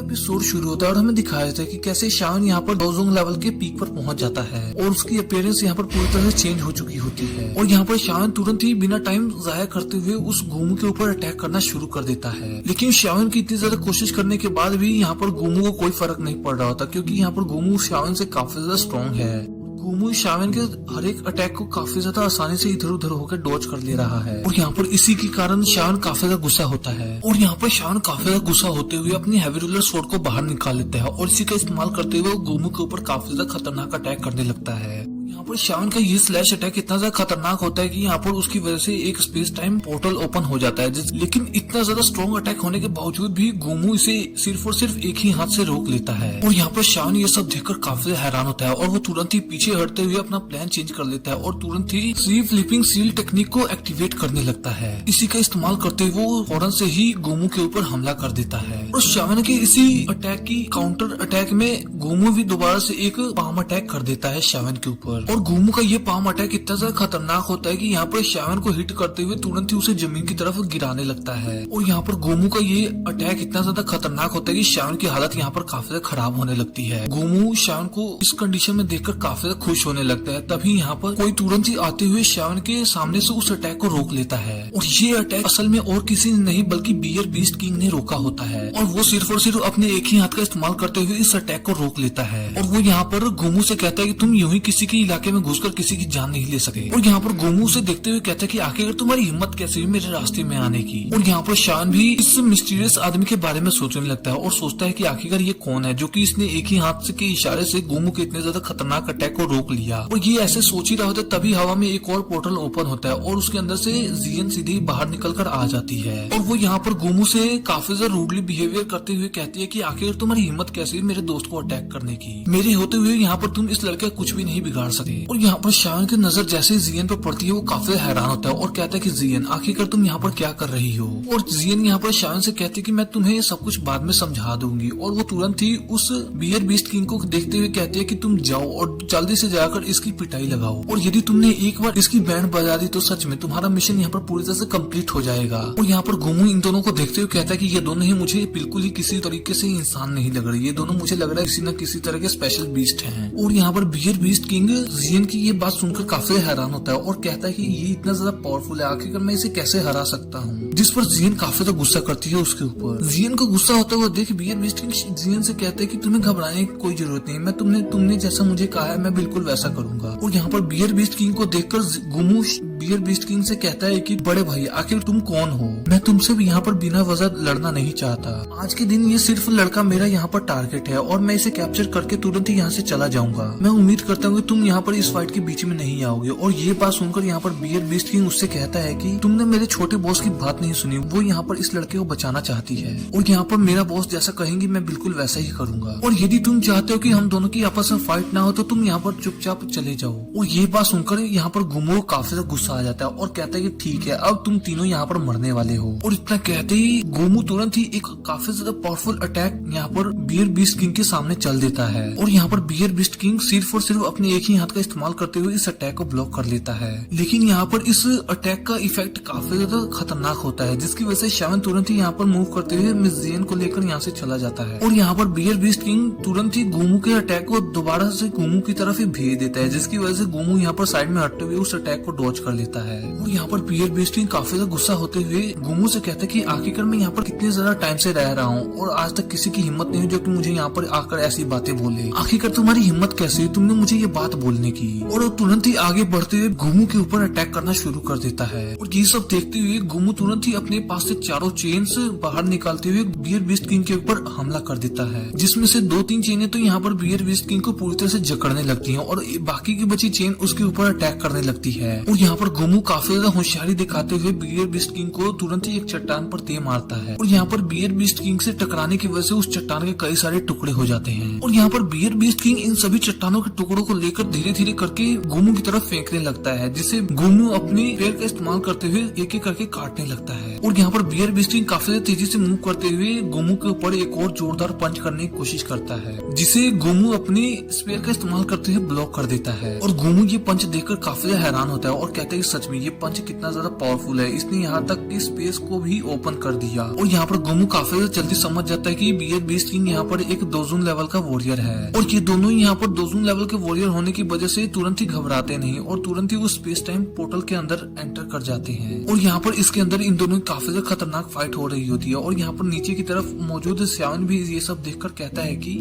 Episode शुरू होता है और हमें दिखाया जाता है कि कैसे शान यहाँ पर डोजोंग लेवल के पीक पर पहुंच जाता है और उसकी अपीयरेंस यहाँ पर पूरी तरह से चेंज हो चुकी होती है और यहाँ पर शान तुरंत ही बिना टाइम जाया करते हुए उस गोमू के ऊपर अटैक करना शुरू कर देता है। लेकिन शान की इतनी ज्यादा कोशिश करने के बाद भी यहाँ पर गोमू को कोई फर्क नहीं पड़ रहा होता, क्योंकि यहाँ पर गोमू शान से काफी ज्यादा स्ट्रॉन्ग है। गोमू शावन के हर एक अटैक को काफी ज्यादा आसानी से इधर उधर होकर डॉज कर ले रहा है और यहाँ पर इसी के कारण शावन काफी ज्यादा गुस्सा होता है और यहाँ पर शावन काफी ज्यादा गुस्सा होते हुए अपनी हैवी रूलर स्वॉर्ड को बाहर निकाल लेता है और इसी का इस्तेमाल करते हुए वो गोमू के ऊपर काफी ज्यादा खतरनाक अटैक करने लगता है। यहाँ पर शावन का ये स्लैश अटैक इतना ज्यादा खतरनाक होता है कि यहाँ पर उसकी वजह से एक स्पेस टाइम पोर्टल ओपन हो जाता है, लेकिन इतना ज्यादा स्ट्रॉन्ग अटैक होने के बावजूद भी गोमू इसे सिर्फ और सिर्फ एक ही हाथ से रोक लेता है और यहाँ पर शावन ये सब देखकर काफी हैरान होता है और वो तुरंत ही पीछे हटते हुए अपना प्लान चेंज कर लेता है और तुरंत ही सी फ्लिपिंग सील टेक्निक को एक्टिवेट करने लगता है। इसी का इस्तेमाल करते हुए वो फौरन से ही गोमू के ऊपर हमला कर देता है और शावन के इसी अटैक की काउंटर अटैक में गोमू भी दोबारा से एक पाम अटैक कर देता है शावन के ऊपर और गोमू का ये पाम अटैक इतना ज्यादा खतरनाक होता है कि यहाँ पर शावन को हिट करते हुए तुरंत ही उसे जमीन की तरफ गिराने लगता है और यहाँ पर गोमू का ये अटैक इतना ज्यादा खतरनाक होता है कि शावन की हालत यहाँ पर काफी ज्यादा खराब होने लगती है। गोमू शावन को इस कंडीशन में देखकर काफी ज्यादा खुश होने लगता है। तभी यहाँ पर कोई तुरंत ही आते हुए शावन के सामने से उस अटैक को रोक लेता है और ये अटैक असल में और किसी ने नहीं बल्कि बियर बीस्ट किंग ने रोका होता है और वो सिर्फ और सिर्फ अपने एक ही हाथ का इस्तेमाल करते हुए इस अटैक को रोक लेता है और वो यहाँ पर गोमू से कहता है कि तुम यूं ही किसी के इलाके में घुसकर किसी की जान नहीं ले सके और यहाँ पर गोमू से देखते हुए कहता है कि आखिर तुम्हारी हिम्मत कैसे हुई मेरे रास्ते में आने की। और यहाँ पर शान भी इस मिस्टीरियस आदमी के बारे में सोचने लगता है और सोचता है कि आखिरकार ये कौन है जो कि इसने एक ही हाथ से के इशारे से गोमू के इतने ज्यादा खतरनाक अटैक को रोक लिया। और ये ऐसे सोच ही रहा होता है तभी हवा में एक और पोर्टल ओपन होता है और उसके अंदर से जियन सीधी बाहर निकल कर आ जाती है और वो यहाँ पर गोमू से काफी ज्यादा रूडली बिहेवियर करते हुए कहती है कि आखिर तुम्हारी हिम्मत कैसे हुई मेरे दोस्त को अटैक करने की, मेरे होते हुए यहाँ पर तुम इस लड़के कुछ भी नहीं बिगाड़ सके। और यहाँ पर शान की नजर जैसे जियन पर पड़ती है वो काफी हैरान होता है और कहता है कि जियन आखिरकार तुम यहाँ पर क्या कर रही हो। और जियन यहाँ पर शान से कहती है कि मैं तुम्हें सब कुछ बाद में समझा दूंगी और वो तुरंत ही उस बियर बीस्ट किंग को देखते हुए कहती है कि तुम जाओ और जल्दी से जाकर इसकी पिटाई लगाओ और यदि तुमने एक बार इसकी बैंड बजा दी तो सच में तुम्हारा मिशन यहाँ पर पूरी तरह से कंप्लीट हो जाएगा। और यहाँ पर गोमू इन दोनों को देखते हुए कहता है कि ये दोनों ही मुझे बिल्कुल ही किसी तरीके से इंसान नहीं लग रहे, ये दोनों मुझे लग रहा है किसी न किसी तरह के स्पेशल बीस्ट हैं। और यहाँ पर बियर बीस्ट किंग जियन की ये बात सुनकर काफी हैरान होता है और कहता है कि ये इतना ज्यादा पावरफुल है, आखिरकार मैं इसे कैसे हरा सकता हूँ। जिस पर जियन काफी ज्यादा गुस्सा करती है उसके ऊपर। जियन को गुस्सा होता हुआ देख बियर बीस्ट किंग जियन से कहते हैं कि तुम्हें घबराने की कोई जरूरत नहीं, मैं तुमने जैसा मुझे कहा है मैं बिल्कुल वैसा करूंगा। और यहाँ पर बियर बीस्ट किंग को देखकर गोमू बियर बीस्ट किंग से कहता है कि बड़े भाई आखिर तुम कौन हो, मैं तुमसे भी यहाँ पर बिना वजह लड़ना नहीं चाहता। आज के दिन ये सिर्फ लड़का मेरा यहाँ पर टारगेट है और मैं इसे कैप्चर करके तुरंत ही यहाँ से चला जाऊंगा। मैं उम्मीद करता हूँ कि तुम यहाँ पर इस फाइट के बीच में नहीं आओगे। और ये बात सुनकर यहाँ पर बियर बीस्ट किंग उससे कहता है कि तुमने मेरे छोटे बॉस की बात नहीं सुनी, वो यहाँ पर इस लड़के को बचाना चाहती है और यहाँ पर मेरा बॉस जैसा कहेंगे मैं बिल्कुल वैसा ही करूंगा। और यदि तुम चाहते हो कि हम दोनों की आपस में फाइट ना हो तो तुम यहाँ पर चुपचाप चले जाओ। और ये बात सुनकर यहाँ पर गोमू काफी ज्यादा गुस्सा आ जाता है और कहता है कि ठीक है अब तुम तीनों यहाँ पर मरने वाले हो। और इतना कहते ही गोमू तुरंत ही एक काफी ज्यादा पावरफुल अटैक यहाँ पर बियर बीस्ट किंग के सामने चल देता है और यहाँ पर बियर बीस्ट किंग सिर्फ और सिर्फ अपने एक ही हाथ का इस्तेमाल करते हुए इस अटैक को ब्लॉक कर लेता है। लेकिन यहाँ पर इस अटैक का इफेक्ट काफी ज्यादा खतरनाक होता है जिसकी वजह से शावन तुरंत ही यहाँ पर मूव करते हुए मिस जियन को लेकर यहाँ से चला जाता है। और यहाँ पर बियर बीस्ट किंग तुरंत ही गोमू के अटैक को दोबारा से गोमू की तरफ ही भेज देता है जिसकी वजह से गोमू यहाँ पर साइड में हटते हुए उस अटैक को डॉज कर लेता है। और यहाँ पर बियर बीस्ट किंग काफी ज्यादा गुस्सा होते हुए गोमू से कहता है कि आखिरकार मैं यहाँ पर कितने ज्यादा टाइम से रह रहा हूँ और आज तक किसी की हिम्मत नहीं हुई जो कि मुझे यहाँ पर आकर ऐसी बातें बोले, आखिरकार तुम्हारी हिम्मत कैसे हुई तुमने मुझे ये बात बोलने की। और वो तुरंत ही आगे बढ़ते हुए गोमू के ऊपर अटैक करना शुरू कर देता है। और ये सब देखते हुए गोमू तुरंत ही अपने पास से चारों चेन्स बाहर निकालते हुए बियर बीस्ट किंग के ऊपर हमला कर देता है जिसमें से 2-3 चेनें तो यहाँ पर बियर बीस्ट किंग को पूरी तरह से जकड़ने लगती हैं और बाकी की बची चेन उसके ऊपर अटैक करने लगती है। और यहाँ पर गोमू काफी ज्यादा होशियारी दिखाते हुए बियर बीस्ट किंग को तुरंत ही एक चट्टान पर दे मारता है और यहाँ पर बियर बीस्ट किंग से टकराने की वजह से उस चट्टान के कई सारे टुकड़े हो जाते हैं। और यहाँ पर बियर बीस्ट किंग इन सभी चट्टानों के टुकड़ों को लेकर धीरे धीरे करके गोमू की तरफ फेंकने लगता है जिसे गोमू अपने पैर का इस्तेमाल करते हुए एक एक करके काटने लगता है। और यहाँ पर बियर बीस्ट किंग काफी तेजी से मूव करते हुए गोमू के ऊपर एक और जोरदार पंच करने की कोशिश करता है जिसे गोमू अपने स्पेयर का इस्तेमाल करते हुए ब्लॉक कर देता है। और गोमू ये पंच देखकर काफी हैरान होता है और कहते है सच में ये पंच कितना ज्यादा पावरफुल है, इसने यहाँ तक कि स्पेस को भी ओपन कर दिया। और यहाँ पर गोमू काफी जल्दी समझ जाता है कि बियर बीस्ट किंग यहाँ पर एक दोजून लेवल का वॉरियर है, और ये दोनों यहाँ पर दोजून लेवल के वॉरियर होने की वजह से तुरंत ही घबराते नहीं और तुरंत ही उस स्पेस टाइम पोर्टल के अंदर एंटर कर जाते हैं। और यहाँ पर इसके अंदर इन दोनों की काफी ज्यादा खतरनाक फाइट हो रही होती है। और यहाँ पर नीचे की तरफ मौजूद श्यावन भी ये सब देखकर कहता है कि